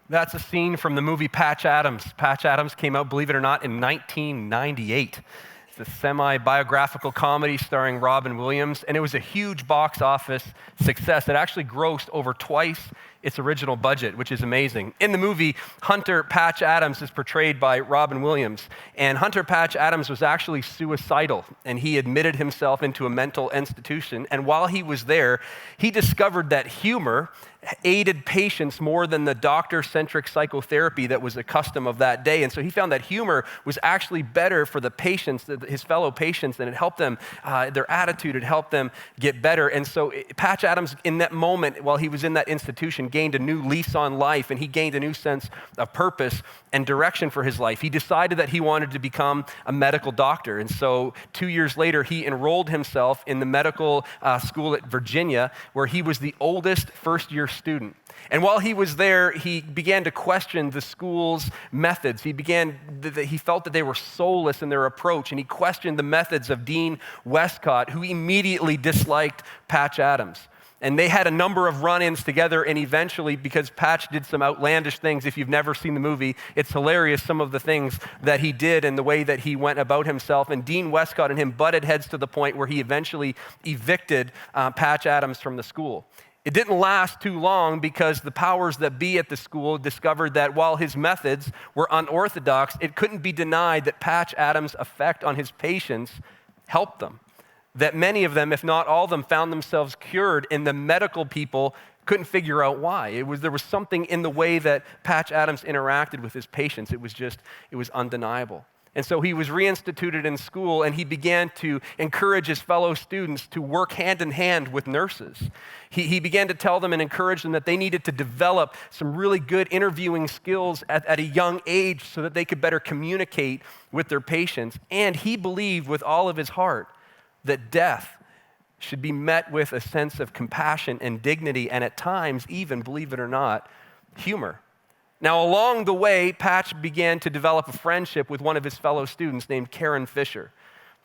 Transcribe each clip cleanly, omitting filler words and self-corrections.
That's a scene from the movie Patch Adams. Patch Adams came out, believe it or not, in 1998. It's a semi-biographical comedy starring Robin Williams, and it was a huge box office success. It actually grossed over twice its original budget, which is amazing. In the movie, Hunter Patch Adams is portrayed by Robin Williams, and Hunter Patch Adams was actually suicidal, and he admitted himself into a mental institution, and while he was there, he discovered that humor aided patients more than the doctor-centric psychotherapy that was the custom of that day. And so he found that humor was actually better for the patients, his fellow patients, and it helped them, their attitude, it helped them get better. And so Patch Adams, in that moment, while he was in that institution, gained a new lease on life, and he gained a new sense of purpose and direction for his life. He decided that he wanted to become a medical doctor. And so 2 years later, he enrolled himself in the medical school at Virginia, where he was the oldest first-year student. And while he was there, he began to question the school's methods. He felt that they were soulless in their approach, and he questioned the methods of Dean Westcott, who immediately disliked Patch Adams. And they had a number of run-ins together, and eventually, because Patch did some outlandish things, if you've never seen the movie, it's hilarious, some of the things that he did and the way that he went about himself. And Dean Westcott and him butted heads to the point where he eventually evicted Patch Adams from the school. It didn't last too long because the powers that be at the school discovered that while his methods were unorthodox, it couldn't be denied that Patch Adams' effect on his patients helped them. That many of them, if not all of them, found themselves cured, and the medical people couldn't figure out why. There was something in the way that Patch Adams interacted with his patients. It was undeniable. And so he was reinstituted in school, and he began to encourage his fellow students to work hand in hand with nurses. He began to tell them and encourage them that they needed to develop some really good interviewing skills at a young age so that they could better communicate with their patients. And he believed with all of his heart that death should be met with a sense of compassion and dignity, and at times even, believe it or not, humor. Now, along the way, Patch began to develop a friendship with one of his fellow students named Karen Fisher.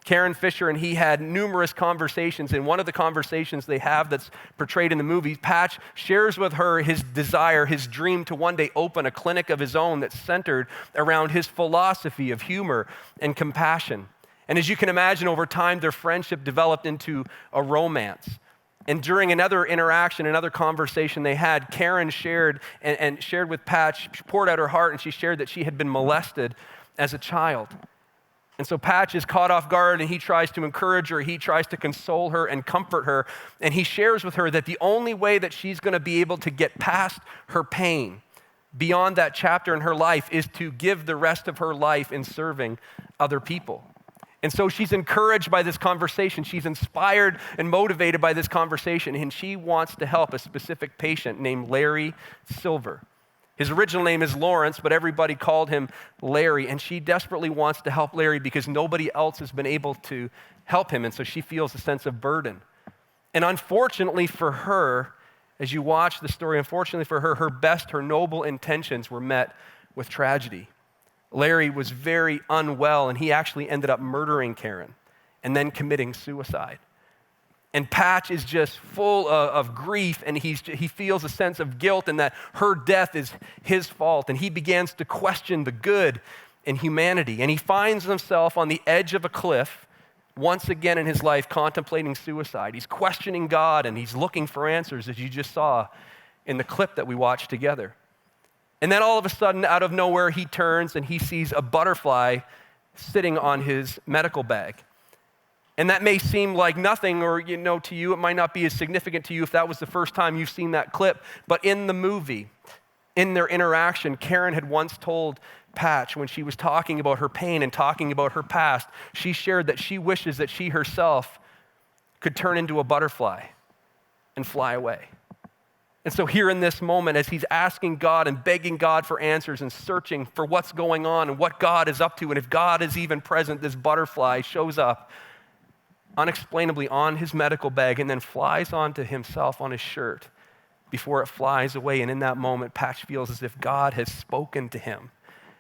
Karen Fisher and he had numerous conversations, and one of the conversations they have that's portrayed in the movie, Patch shares with her his desire, his dream to one day open a clinic of his own that's centered around his philosophy of humor and compassion. And as you can imagine, over time, their friendship developed into a romance. And during another interaction, another conversation they had, Karen shared with Patch, she poured out her heart, and she shared that she had been molested as a child. And so Patch is caught off guard, and he tries to encourage her, he tries to console her and comfort her, and he shares with her that the only way that she's going to be able to get past her pain, beyond that chapter in her life, is to give the rest of her life in serving other people. And so she's encouraged by this conversation. She's inspired and motivated by this conversation, and she wants to help a specific patient named Larry Silver. His original name is Lawrence, but everybody called him Larry, and she desperately wants to help Larry because nobody else has been able to help him, and so she feels a sense of burden. And unfortunately for her, as you watch the story, unfortunately for her, her noble intentions were met with tragedy. Larry was very unwell, and he actually ended up murdering Karen and then committing suicide. And Patch is just full of grief, and he feels a sense of guilt and that her death is his fault. And he begins to question the good in humanity. And he finds himself on the edge of a cliff once again in his life, contemplating suicide. He's questioning God, and he's looking for answers, as you just saw in the clip that we watched together. And then all of a sudden, out of nowhere, he turns and he sees a butterfly sitting on his medical bag. And that may seem like nothing, or to you, it might not be as significant to you if that was the first time you've seen that clip. But in the movie, in their interaction, Karen had once told Patch, when she was talking about her pain and talking about her past, she shared that she wishes that she herself could turn into a butterfly and fly away. And so here in this moment, as he's asking God and begging God for answers and searching for what's going on and what God is up to, and if God is even present, this butterfly shows up unexplainably on his medical bag and then flies onto himself on his shirt before it flies away. And in that moment, Patch feels as if God has spoken to him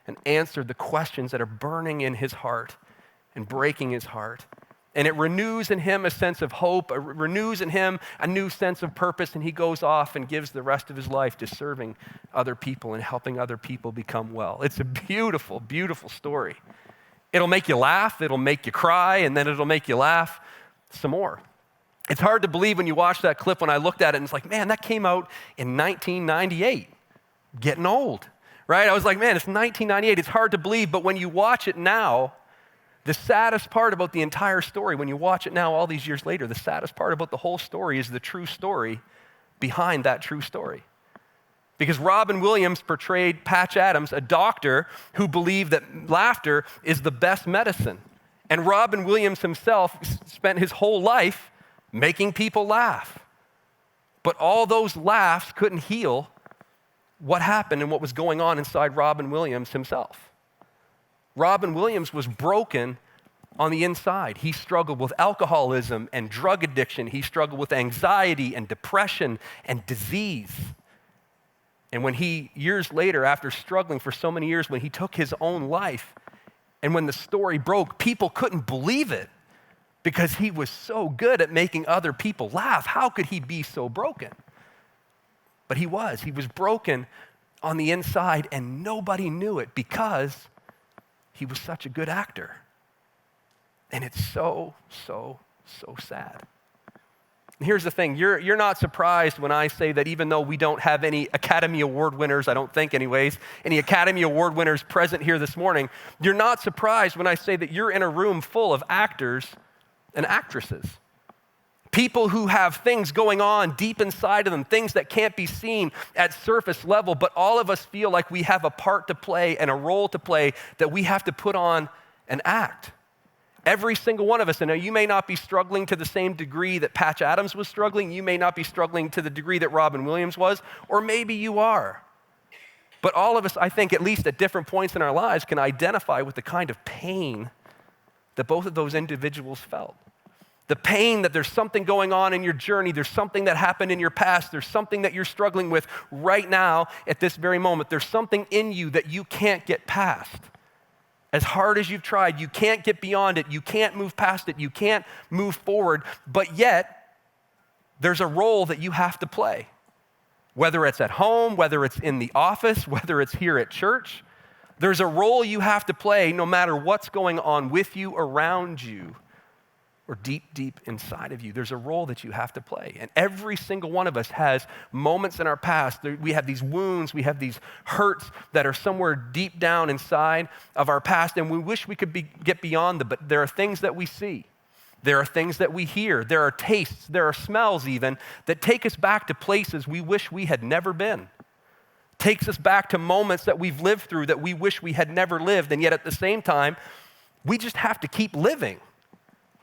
and answered the questions that are burning in his heart and breaking his heart. And it renews in him a sense of hope, it renews in him a new sense of purpose, and he goes off and gives the rest of his life to serving other people and helping other people become well. It's a beautiful, beautiful story. It'll make you laugh, it'll make you cry, and then it'll make you laugh some more. It's hard to believe when you watch that clip when I looked at it and it's like, man, that came out in 1998. Getting old, right? I was like, man, it's 1998. It's hard to believe, but when you watch it now, the saddest part about the entire story, when you watch it now all these years later, the saddest part about the whole story is the true story behind that true story. Because Robin Williams portrayed Patch Adams, a doctor who believed that laughter is the best medicine. And Robin Williams himself spent his whole life making people laugh. But all those laughs couldn't heal what happened and what was going on inside Robin Williams himself. Robin Williams was broken on the inside. He struggled with alcoholism and drug addiction. He struggled with anxiety and depression and disease. And when he, years later, after struggling for so many years, when he took his own life, and when the story broke, people couldn't believe it because he was so good at making other people laugh. How could he be so broken? But he was. He was broken on the inside, and nobody knew it because he was such a good actor. And it's so, so, so sad. And here's the thing, you're not surprised when I say that even though we don't have any Academy Award winners, I don't think anyways, any Academy Award winners present here this morning, you're not surprised when I say that you're in a room full of actors and actresses. People who have things going on deep inside of them, things that can't be seen at surface level, but all of us feel like we have a part to play and a role to play that we have to put on and act. Every single one of us, and now you may not be struggling to the same degree that Patch Adams was struggling, you may not be struggling to the degree that Robin Williams was, or maybe you are. But all of us, I think, at least at different points in our lives, can identify with the kind of pain that both of those individuals felt. The pain that there's something going on in your journey, there's something that happened in your past, there's something that you're struggling with right now at this very moment. There's something in you that you can't get past. As hard as you've tried, you can't get beyond it, you can't move past it, you can't move forward, but yet there's a role that you have to play. Whether it's at home, whether it's in the office, whether it's here at church, there's a role you have to play no matter what's going on with you, around you, or deep, deep inside of you. There's a role that you have to play. And every single one of us has moments in our past. We have these wounds, we have these hurts that are somewhere deep down inside of our past, and we wish we could get beyond them, but there are things that we see. There are things that we hear. There are tastes, there are smells even, that take us back to places we wish we had never been. Takes us back to moments that we've lived through that we wish we had never lived, and yet at the same time, we just have to keep living.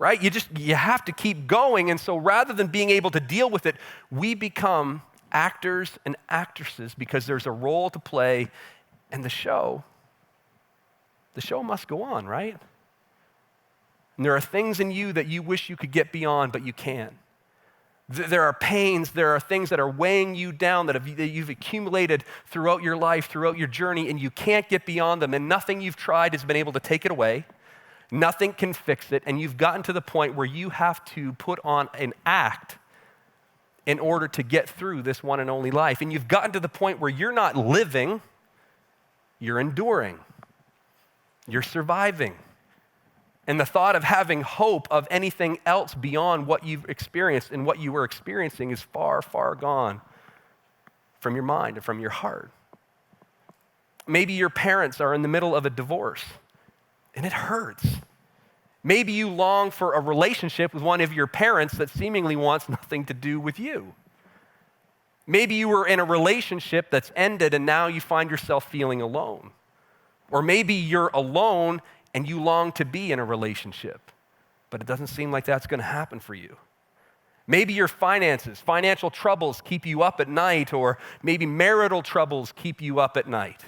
Right? You have to keep going. And so rather than being able to deal with it, we become actors and actresses because there's a role to play, and the show must go on, right? And there are things in you that you wish you could get beyond, but you can't. There are pains, there are things that are weighing you down that you've accumulated throughout your life, throughout your journey, and you can't get beyond them, and nothing you've tried has been able to take it away. Nothing can fix it, and you've gotten to the point where you have to put on an act in order to get through this one and only life. And you've gotten to the point where you're not living, you're enduring, you're surviving. And the thought of having hope of anything else beyond what you've experienced and what you were experiencing is far, far gone from your mind and from your heart. Maybe your parents are in the middle of a divorce, and it hurts. Maybe you long for a relationship with one of your parents that seemingly wants nothing to do with you. Maybe you were in a relationship that's ended and now you find yourself feeling alone. Or maybe you're alone and you long to be in a relationship, but it doesn't seem like that's going to happen for you. Maybe your finances, financial troubles keep you up at night, or maybe marital troubles keep you up at night.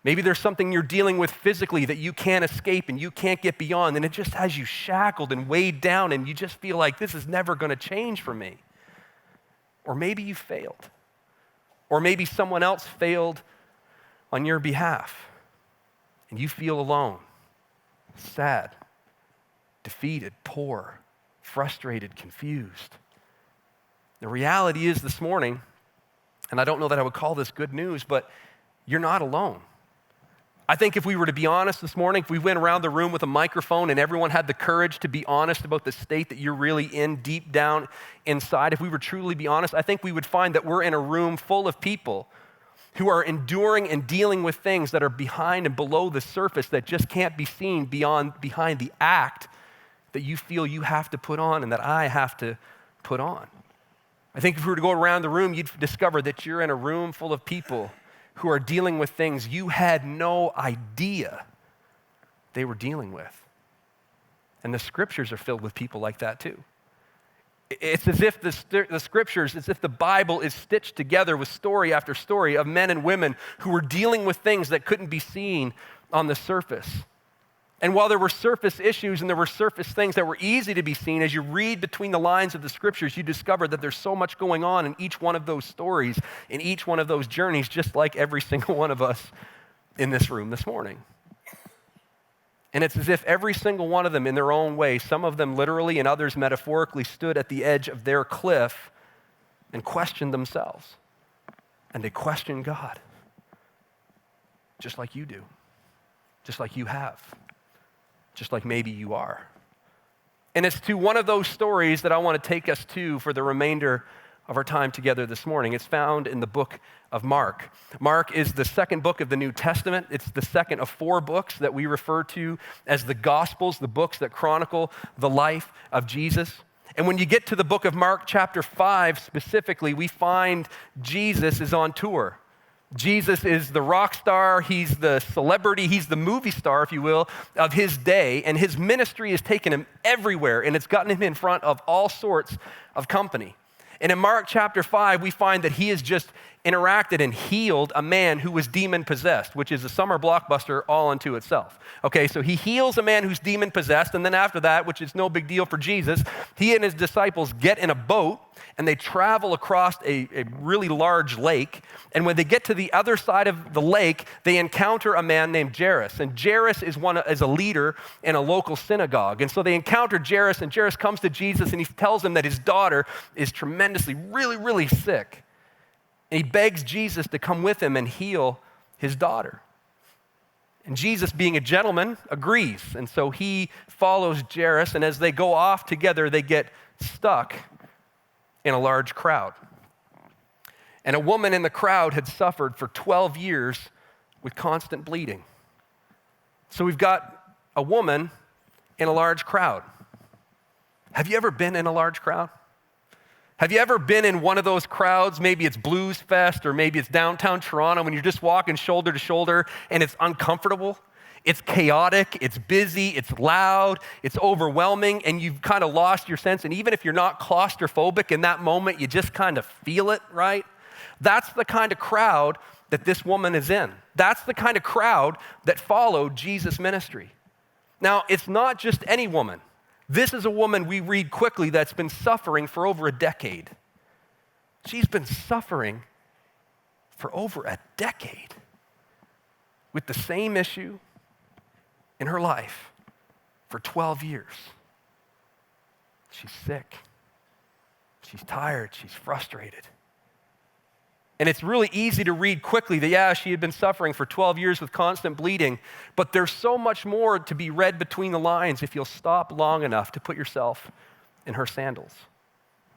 Maybe there's something you're dealing with physically that you can't escape and you can't get beyond, and it just has you shackled and weighed down, and you just feel like this is never going to change for me. Or maybe you failed. Or maybe someone else failed on your behalf, and you feel alone, sad, defeated, poor, frustrated, confused. The reality is this morning, and I don't know that I would call this good news, but you're not alone. I think if we were to be honest this morning, if we went around the room with a microphone and everyone had the courage to be honest about the state that you're really in deep down inside, if we were truly be honest, I think we would find that we're in a room full of people who are enduring and dealing with things that are behind and below the surface that just can't be seen behind the act that you feel you have to put on and that I have to put on. I think if we were to go around the room, you'd discover that you're in a room full of people who are dealing with things you had no idea they were dealing with. And the scriptures are filled with people like that too. It's as if the scriptures, it's as if the Bible is stitched together with story after story of men and women who were dealing with things that couldn't be seen on the surface. And while there were surface issues and there were surface things that were easy to be seen, as you read between the lines of the scriptures, you discover that there's so much going on in each one of those stories, in each one of those journeys, just like every single one of us in this room this morning. And it's as if every single one of them in their own way, some of them literally and others metaphorically, stood at the edge of their cliff and questioned themselves. And they questioned God, just like you do, just like you have. Just like maybe you are. And it's to one of those stories that I want to take us to for the remainder of our time together this morning. It's found in the book of Mark. Mark is the second book of the New Testament. It's the second of 4 books that we refer to as the Gospels, the books that chronicle the life of Jesus. And when you get to the book of Mark chapter 5 specifically, we find Jesus is on tour. Jesus is the rock star, he's the celebrity, he's the movie star, if you will, of his day, and his ministry has taken him everywhere, and it's gotten him in front of all sorts of company. And in Mark chapter 5, we find that he has just interacted and healed a man who was demon-possessed, which is a Summer Blockbuster all unto itself. Okay, so he heals a man who's demon-possessed, and then after that, which is no big deal for Jesus, he and his disciples get in a boat, and they travel across a really large lake, and when they get to the other side of the lake, they encounter a man named Jairus, and Jairus is a leader in a local synagogue, and so they encounter Jairus, and Jairus comes to Jesus, and he tells him that his daughter is tremendously, really sick. And he begs Jesus to come with him and heal his daughter. And Jesus, being a gentleman, agrees. And so he follows Jairus, and as they go off together, they get stuck in a large crowd. And a woman in the crowd had suffered for 12 years with constant bleeding. So we've got a woman in a large crowd. Have you ever been in a large crowd? Have you ever been in one of those crowds? Maybe it's Blues Fest or maybe it's downtown Toronto when you're just walking shoulder to shoulder and it's uncomfortable. It's chaotic, it's busy, it's loud, it's overwhelming, and you've kind of lost your sense. And even if you're not claustrophobic in that moment, you just kind of feel it, right? That's the kind of crowd that this woman is in. That's the kind of crowd that followed Jesus' ministry. Now, it's not just any woman. This is a woman we read quickly that's been suffering for over a decade. She's been suffering for over a decade with the same issue in her life for 12 years. She's sick. She's tired. She's frustrated. And it's really easy to read quickly that, she had been suffering for 12 years with constant bleeding, but there's so much more to be read between the lines if you'll stop long enough to put yourself in her sandals,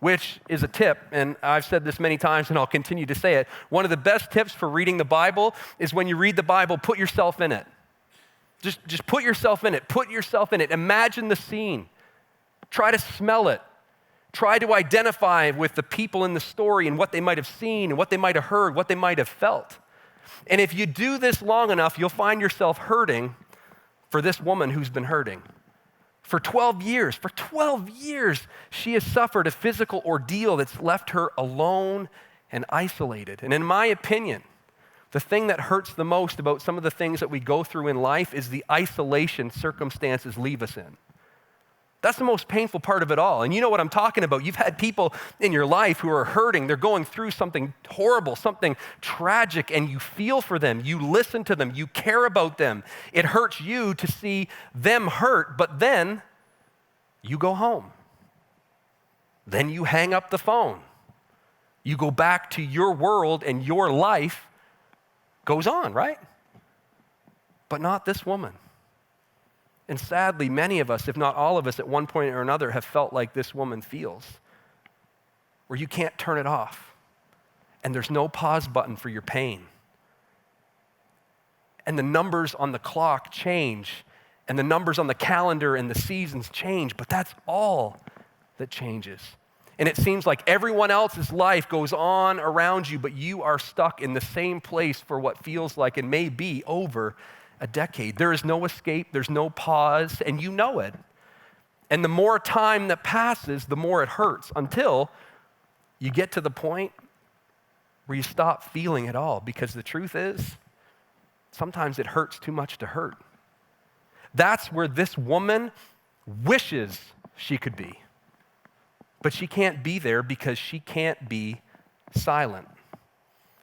which is a tip, and I've said this many times and I'll continue to say it. One of the best tips for reading the Bible is when you read the Bible, put yourself in it. Just put yourself in it. Put yourself in it. Imagine the scene. Try to smell it. Try to identify with the people in the story and what they might have seen and what they might have heard, what they might have felt. And if you do this long enough, you'll find yourself hurting for this woman who's been hurting. For 12 years, she has suffered a physical ordeal that's left her alone and isolated. And in my opinion, the thing that hurts the most about some of the things that we go through in life is the isolation circumstances leave us in. That's the most painful part of it all. And you know what I'm talking about. You've had people in your life who are hurting. They're going through something horrible, something tragic, and you feel for them. You listen to them. You care about them. It hurts you to see them hurt, but then you go home. Then you hang up the phone. You go back to your world and your life goes on, right? But not this woman. And sadly, many of us, if not all of us, at one point or another have felt like this woman feels, where you can't turn it off, and there's no pause button for your pain. And the numbers on the clock change, and the numbers on the calendar and the seasons change, but that's all that changes. And it seems like everyone else's life goes on around you, but you are stuck in the same place for what feels like and may be over a decade. There is no escape, there's no pause, and you know it. And the more time that passes, the more it hurts, until you get to the point where you stop feeling it all, because the truth is, sometimes it hurts too much to hurt. That's where this woman wishes she could be. But she can't be there because she can't be silent.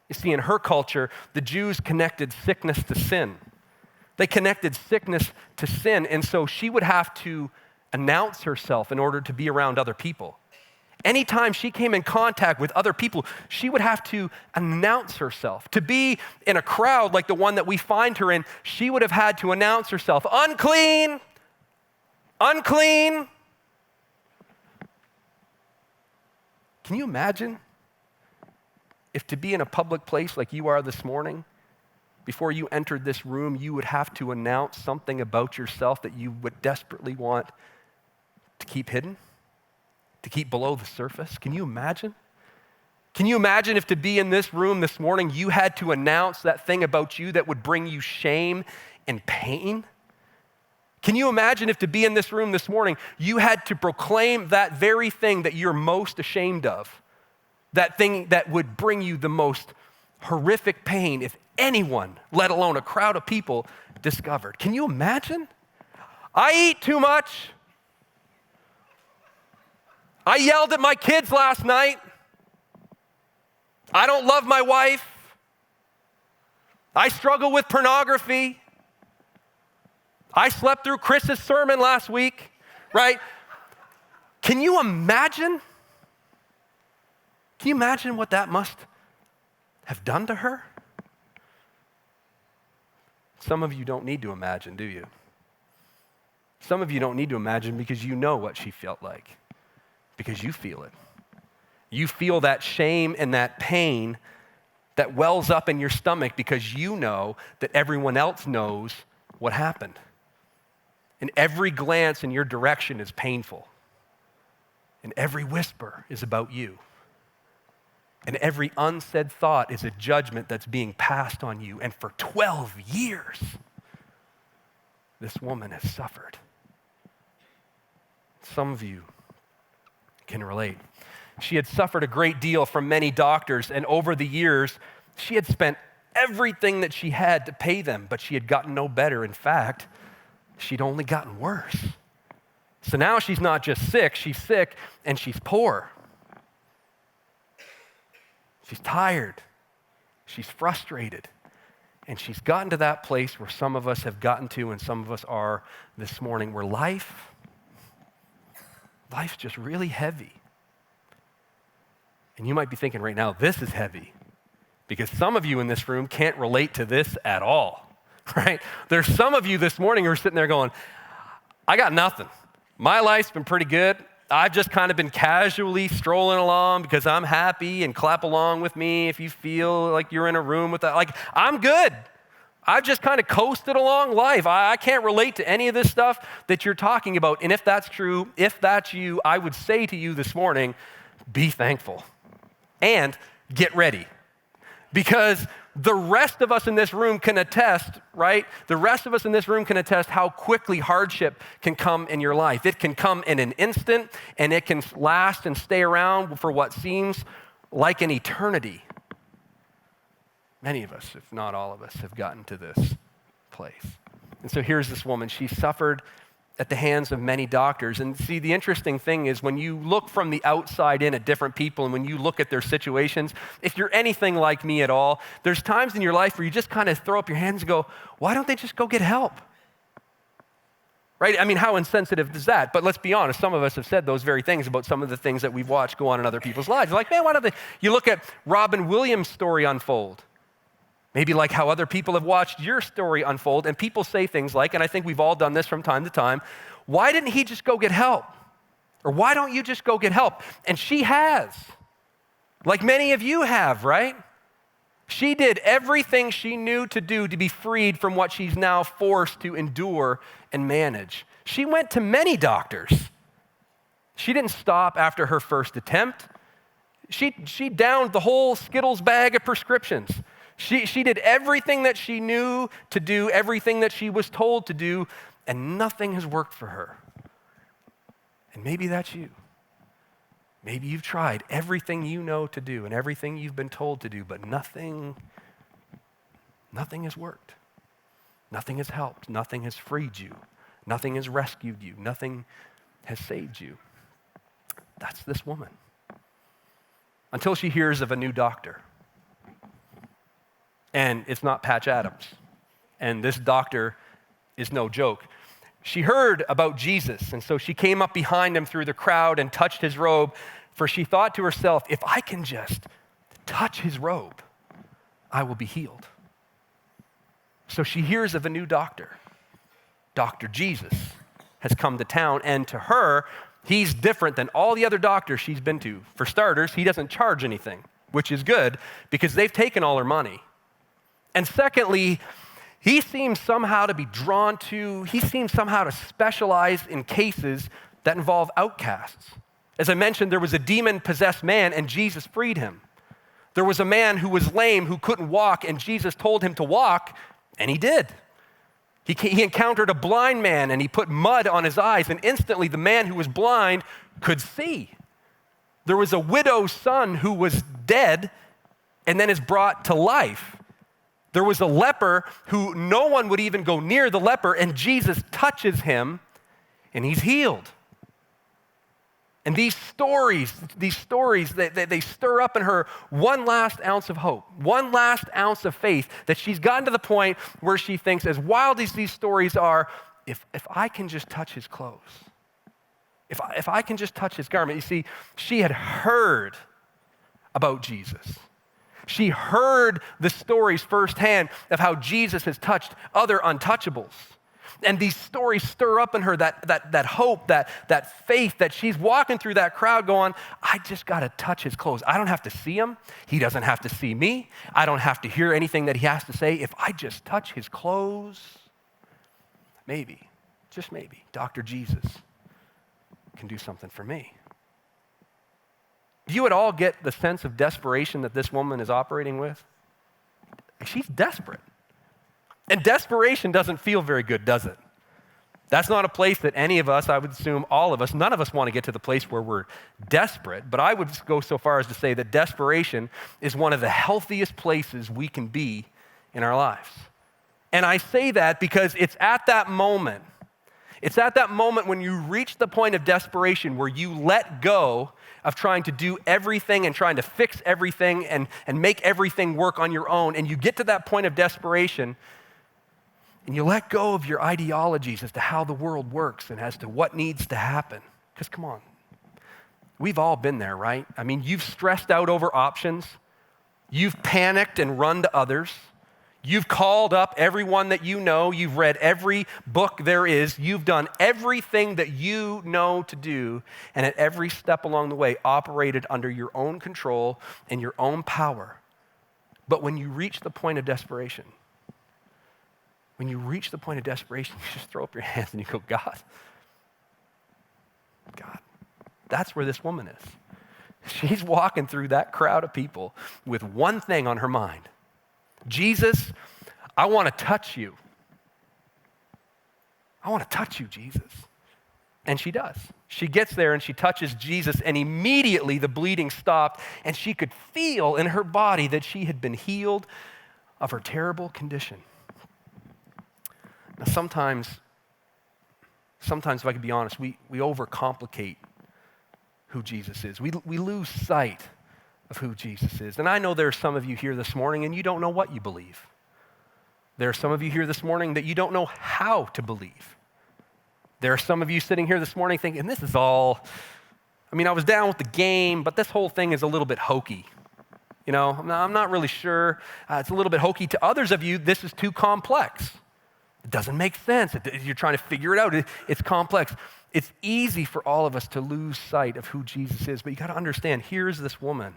You see, in her culture, the Jews connected sickness to sin. They connected sickness to sin, and so she would have to announce herself in order to be around other people. Anytime she came in contact with other people, she would have to announce herself. To be in a crowd like the one that we find her in, she would have had to announce herself, unclean, unclean. Can you imagine if to be in a public place like you are this morning, before you entered this room, you would have to announce something about yourself that you would desperately want to keep hidden, to keep below the surface? Can you imagine? Can you imagine if to be in this room this morning, you had to announce that thing about you that would bring you shame and pain? Can you imagine if to be in this room this morning, you had to proclaim that very thing that you're most ashamed of, that thing that would bring you the most horrific pain if anyone, let alone a crowd of people, discovered? Can you imagine? I eat too much. I yelled at my kids last night. I don't love my wife. I struggle with pornography. I slept through Chris's sermon last week, right? Can you imagine? Can you imagine what that must have done to her? Some of you don't need to imagine, do you? Some of you don't need to imagine because you know what she felt like, because you feel it. You feel that shame and that pain that wells up in your stomach because you know that everyone else knows what happened. And every glance in your direction is painful. And every whisper is about you. And every unsaid thought is a judgment that's being passed on you. And for 12 years, this woman has suffered. Some of you can relate. She had suffered a great deal from many doctors, and over the years, she had spent everything that she had to pay them, but she had gotten no better. In fact, she'd only gotten worse. So now she's not just sick, she's sick and she's poor. She's tired, she's frustrated, and she's gotten to that place where some of us have gotten to and some of us are this morning, where life's just really heavy. And you might be thinking right now, this is heavy, because some of you in this room can't relate to this at all. Right? There's some of you this morning who are sitting there going, I got nothing. My life's been pretty good. I've just kind of been casually strolling along because I'm happy, and clap along with me if you feel like you're in a room with that. Like, I'm good. I've just kind of coasted along life. I can't relate to any of this stuff that you're talking about. And if that's true, if that's you, I would say to you this morning, be thankful and get ready. Because the rest of us in this room can attest, right? The rest of us in this room can attest how quickly hardship can come in your life. It can come in an instant, and it can last and stay around for what seems like an eternity. Many of us, if not all of us, have gotten to this place. And so here's this woman. She suffered at the hands of many doctors. And see, the interesting thing is when you look from the outside in at different people and when you look at their situations, if you're anything like me at all, there's times in your life where you just kind of throw up your hands and go, why don't they just go get help? right? I mean, how insensitive is that? But let's be honest, some of us have said those very things about some of the things that we've watched go on in other people's lives. You're like, man, why don't they? You look at Robin Williams' story unfold. Maybe like how other people have watched your story unfold, and people say things like, and I think we've all done this from time to time, why didn't he just go get help? Or why don't you just go get help? And she has, like many of you have, right? She did everything she knew to do to be freed from what she's now forced to endure and manage. She went to many doctors. She didn't stop after her first attempt. She downed the whole Skittles bag of prescriptions. She did everything that she knew to do, everything that she was told to do, and nothing has worked for her. And maybe that's you. Maybe you've tried everything you know to do and everything you've been told to do, but nothing has worked. Nothing has helped. Nothing has freed you. Nothing has rescued you. Nothing has saved you. That's this woman. Until she hears of a new doctor. And it's not Patch Adams. And this doctor is no joke. She heard about Jesus, and so she came up behind him through the crowd and touched his robe, for she thought to herself, if I can just touch his robe, I will be healed. So she hears of a new doctor. Dr. Jesus has come to town, and to her, he's different than all the other doctors she's been to. For starters, he doesn't charge anything, which is good because they've taken all her money. And secondly, he seems somehow to specialize in cases that involve outcasts. As I mentioned, there was a demon-possessed man, and Jesus freed him. There was a man who was lame, who couldn't walk, and Jesus told him to walk, and he did. He encountered a blind man, and he put mud on his eyes, and instantly the man who was blind could see. There was a widow's son who was dead and then is brought to life. There was a leper who no one would even go near the leper, and Jesus touches him, and he's healed. And these stories, they stir up in her one last ounce of hope, one last ounce of faith, that she's gotten to the point where she thinks, as wild as these stories are, if I can just touch his clothes, if I can just touch his garment. You see, she had heard about Jesus. She heard the stories firsthand of how Jesus has touched other untouchables. And these stories stir up in her that hope, that faith, that she's walking through that crowd going, I just got to touch his clothes. I don't have to see him. He doesn't have to see me. I don't have to hear anything that he has to say. If I just touch his clothes, maybe, just maybe, Dr. Jesus can do something for me. Do you at all get the sense of desperation that this woman is operating with? She's desperate. And desperation doesn't feel very good, does it? That's not a place that any of us, I would assume all of us, none of us want to get to the place where we're desperate, but I would go so far as to say that desperation is one of the healthiest places we can be in our lives. And I say that because it's at that moment when you reach the point of desperation where you let go of trying to do everything and trying to fix everything and make everything work on your own, and you get to that point of desperation and you let go of your ideologies as to how the world works and as to what needs to happen. Because come on, we've all been there, right? I mean, you've stressed out over options. You've panicked and run to others. You've called up everyone that you know. You've read every book there is. You've done everything that you know to do, and at every step along the way, operated under your own control and your own power. But when you reach the point of desperation, you just throw up your hands and you go, God, that's where this woman is. She's walking through that crowd of people with one thing on her mind. Jesus, I want to touch you. I want to touch you, Jesus. And she does. She gets there and she touches Jesus, and immediately the bleeding stopped, and she could feel in her body that she had been healed of her terrible condition. Now, sometimes, if I could be honest, we overcomplicate who Jesus is. We lose sight of who Jesus is. And I know there are some of you here this morning and you don't know what you believe. There are some of you here this morning that you don't know how to believe. There are some of you sitting here this morning thinking, this is all, I was down with the game, but this whole thing is a little bit hokey. I'm not really sure. It's a little bit hokey. To others of you, this is too complex. It doesn't make sense. You're trying to figure it out. It's complex. It's easy for all of us to lose sight of who Jesus is, but you got to understand, here's this woman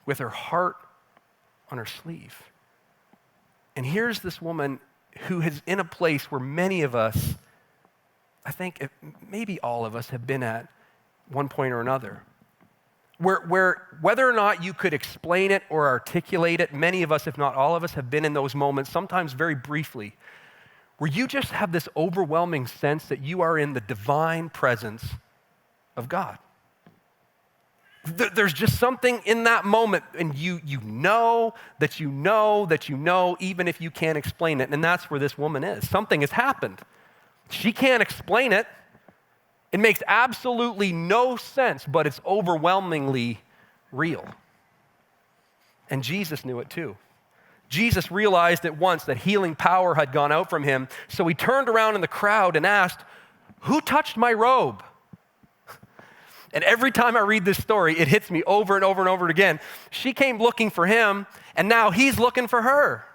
with her heart on her sleeve. And here's this woman who is in a place where many of us, I think maybe all of us have been at one point or another. Where whether or not you could explain it or articulate it, many of us, if not all of us, have been in those moments, sometimes very briefly, where you just have this overwhelming sense that you are in the divine presence of God. There's just something in that moment, and you know, even if you can't explain it, and that's where this woman is. Something has happened. She can't explain it. It makes absolutely no sense, but it's overwhelmingly real. And Jesus knew it too. Jesus realized at once that healing power had gone out from him, so he turned around in the crowd and asked, "Who touched my robe?" And every time I read this story, it hits me over and over and over again. She came looking for him, and now he's looking for her.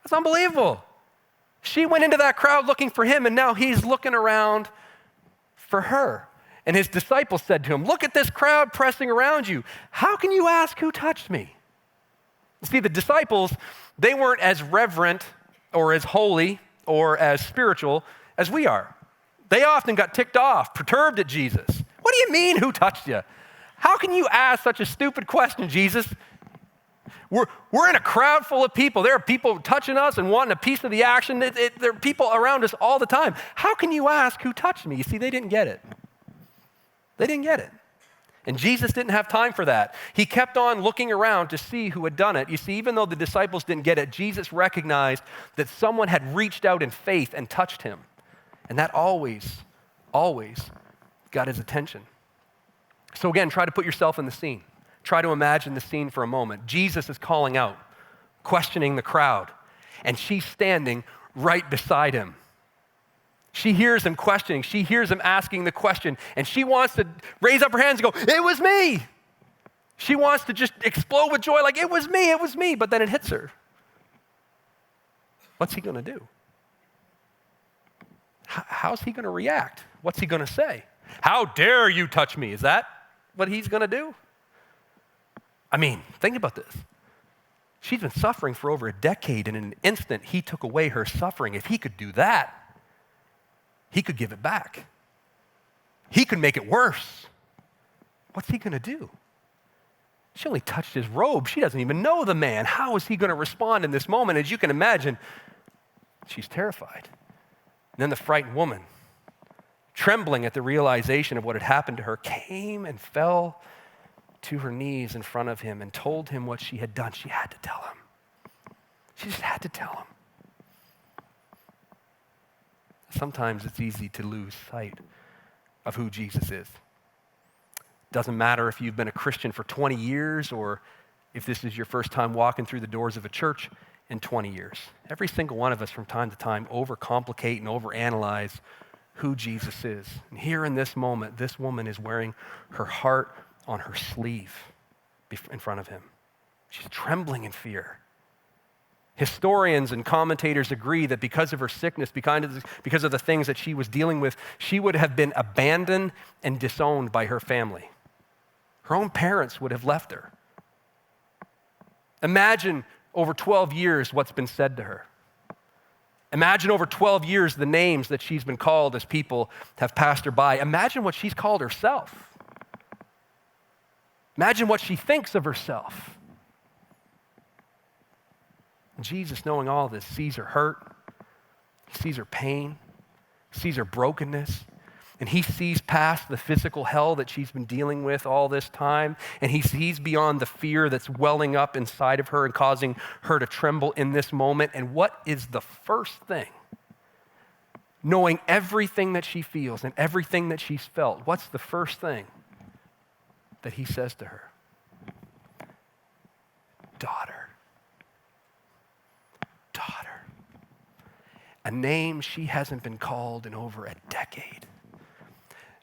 That's unbelievable. She went into that crowd looking for him, and now he's looking around for her. And his disciples said to him, "Look at this crowd pressing around you. How can you ask who touched me?" See, the disciples, they weren't as reverent or as holy or as spiritual as we are. They often got ticked off, perturbed at Jesus. "What do you mean, who touched you? How can you ask such a stupid question, Jesus? We're in a crowd full of people. There are people touching us and wanting a piece of the action. There are people around us all the time. How can you ask who touched me?" You see, they didn't get it. They didn't get it. And Jesus didn't have time for that. He kept on looking around to see who had done it. You see, even though the disciples didn't get it, Jesus recognized that someone had reached out in faith and touched him. And that always got his attention. So again, try to put yourself in the scene. Try to imagine the scene for a moment. Jesus is calling out, questioning the crowd, and she's standing right beside him. She hears him questioning. She hears him asking the question, and she wants to raise up her hands and go, "It was me." She wants to just explode with joy like, it was me, but then it hits her. What's he going to do? How's he going to react? What's he going to say? "How dare you touch me?" Is that what he's going to do? Think about this. She's been suffering for over a decade, and in an instant, he took away her suffering. If he could do that, he could give it back. He could make it worse. What's he going to do? She only touched his robe. She doesn't even know the man. How is he going to respond in this moment? As you can imagine, she's terrified. And then the frightened woman, trembling at the realization of what had happened to her, came and fell to her knees in front of him and told him what she had done. She had to tell him. She just had to tell him. Sometimes it's easy to lose sight of who Jesus is. Doesn't matter if you've been a Christian for 20 years or if this is your first time walking through the doors of a church in 20 years. Every single one of us from time to time overcomplicate and overanalyze who Jesus is. And here in this moment, this woman is wearing her heart on her sleeve in front of him. She's trembling in fear. Historians and commentators agree that because of her sickness, because of the things that she was dealing with, she would have been abandoned and disowned by her family. Her own parents would have left her. Imagine over 12 years what's been said to her. Imagine over 12 years the names that she's been called as people have passed her by. Imagine what she's called herself. Imagine what she thinks of herself. And Jesus, knowing all this, sees her hurt, he sees her pain, sees her brokenness, and he sees past the physical hell that she's been dealing with all this time, and he sees beyond the fear that's welling up inside of her and causing her to tremble in this moment. And what is the first thing? Knowing everything that she feels and everything that she's felt, what's the first thing that he says to her? Daughter. Daughter. a name she hasn't been called in over a decade.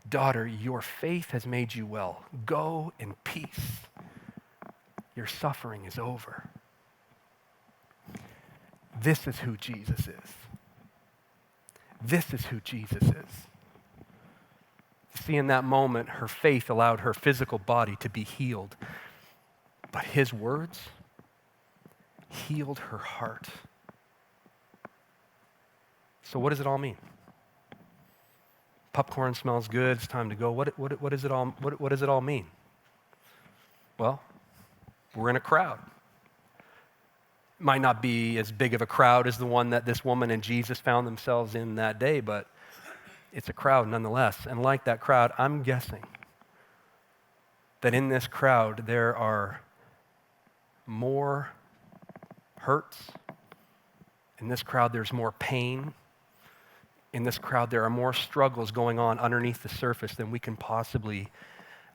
Daughter, your faith has made you well. Go in peace. Your suffering is over. This is who Jesus is. This is who Jesus is. See, in that moment, her faith allowed her physical body to be healed. But his words healed her heart. So what does it all mean? Popcorn smells good, it's time to go. What does it all mean? Well, we're in a crowd. Might not be as big of a crowd as the one that this woman and Jesus found themselves in that day, but it's a crowd nonetheless. And like that crowd, I'm guessing that in this crowd there are more hurts. In this crowd there's more pain. In this crowd there are more struggles going on underneath the surface than we can possibly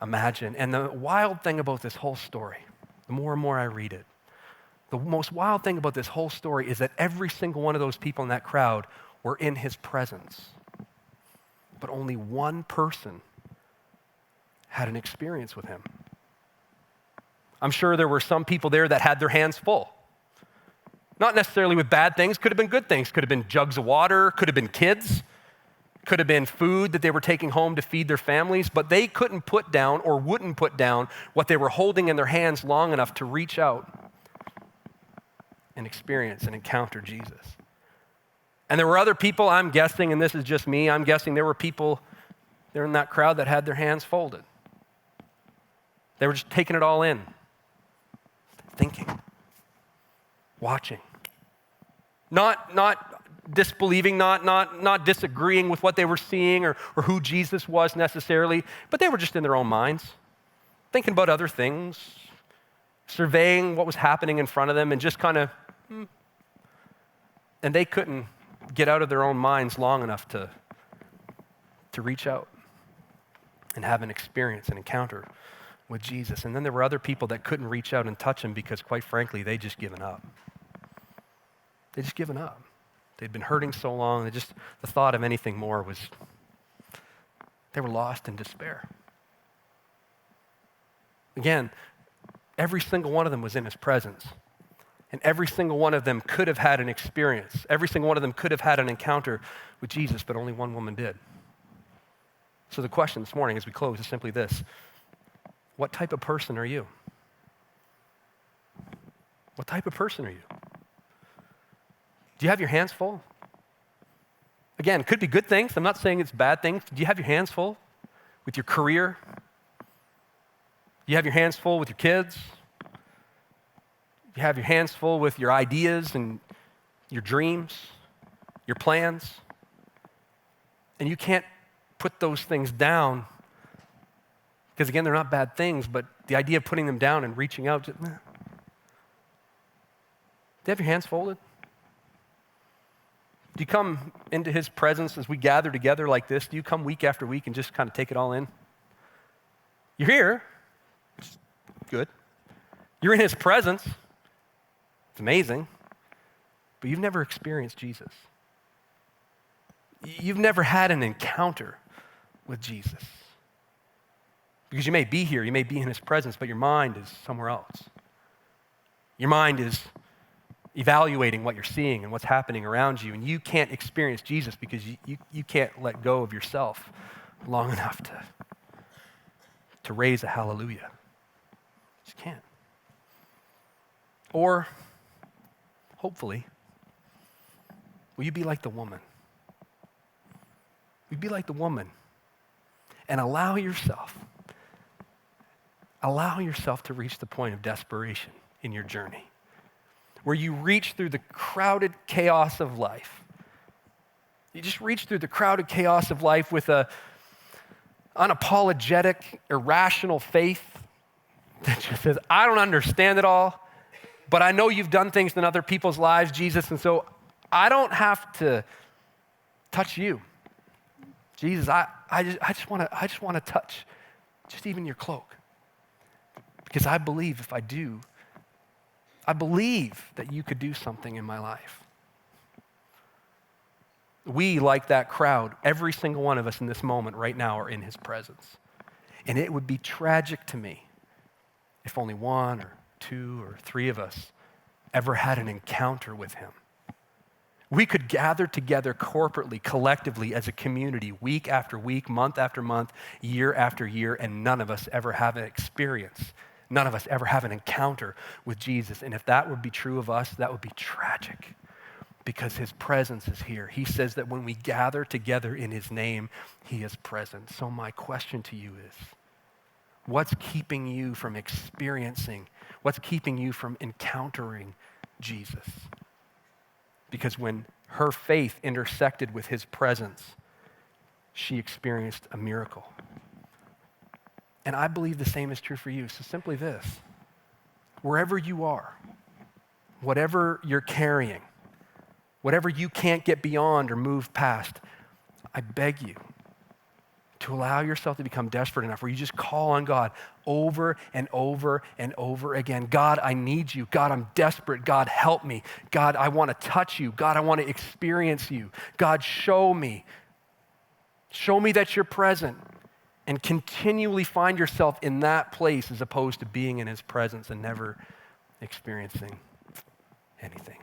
imagine. And the wild thing about this whole story, the more and more I read it, the most wild thing about this whole story is that every single one of those people in that crowd were in his presence. But only one person had an experience with him. I'm sure there were some people there that had their hands full. Not necessarily with bad things, could have been good things. Could have been jugs of water, could have been kids, could have been food that they were taking home to feed their families, but they couldn't put down or wouldn't put down what they were holding in their hands long enough to reach out and experience and encounter Jesus. And there were other people, I'm guessing, and this is just me, I'm guessing there were people there in that crowd that had their hands folded. They were just taking it all in, thinking, watching. Not disbelieving, not disagreeing with what they were seeing or who Jesus was necessarily, but they were just in their own minds, thinking about other things, surveying what was happening in front of them and just kind of, and they couldn't get out of their own minds long enough to reach out and have an experience, an encounter with Jesus. And then there were other people that couldn't reach out and touch him because, quite frankly, they'd just given up. They'd just given up. They'd been hurting so long, the thought of anything more was, they were lost in despair. Again, every single one of them was in his presence. And every single one of them could have had an experience. Every single one of them could have had an encounter with Jesus, but only one woman did. So the question this morning as we close is simply this: what type of person are you? What type of person are you? Do you have your hands full? Again, it could be good things. I'm not saying it's bad things. Do you have your hands full with your career? Do you have your hands full with your kids? You have your hands full with your ideas and your dreams, your plans, and you can't put those things down because, again, they're not bad things, but the idea of putting them down and reaching out, do you have your hands folded? Do you come into his presence as we gather together like this? Do you come week after week and just kind of take it all in? You're here. It's good. You're in his presence. It's amazing. But you've never experienced Jesus. You've never had an encounter with Jesus. Because you may be here, you may be in his presence, but your mind is somewhere else. Your mind is evaluating what you're seeing and what's happening around you, and you can't experience Jesus because you can't let go of yourself long enough to raise a hallelujah. You just can't. Or, hopefully, will you be like the woman? Will you be like the woman and allow yourself to reach the point of desperation in your journey, where you reach through the crowded chaos of life. You just reach through the crowded chaos of life with a unapologetic, irrational faith that just says, I don't understand it all, but I know you've done things in other people's lives, Jesus, and so I don't have to touch you. Jesus, I just want to touch just even your cloak. Because I believe if I do, I believe that you could do something in my life. We, like that crowd, every single one of us in this moment right now are in his presence. And it would be tragic to me if only one or two or three of us ever had an encounter with him. We could gather together corporately, collectively, as a community, week after week, month after month, year after year, and none of us ever have an experience. None of us ever have an encounter with Jesus. And if that would be true of us, that would be tragic, because his presence is here. He says that when we gather together in his name, he is present. So my question to you is, what's keeping you from experiencing, what's keeping you from encountering Jesus? Because when her faith intersected with his presence, she experienced a miracle. And I believe the same is true for you. So simply this: wherever you are, whatever you're carrying, whatever you can't get beyond or move past, I beg you to allow yourself to become desperate enough where you just call on God over and over and over again. God, I need you. God, I'm desperate. God, help me. God, I want to touch you. God, I want to experience you. God, show me. Show me that you're present, and continually find yourself in that place as opposed to being in his presence and never experiencing anything.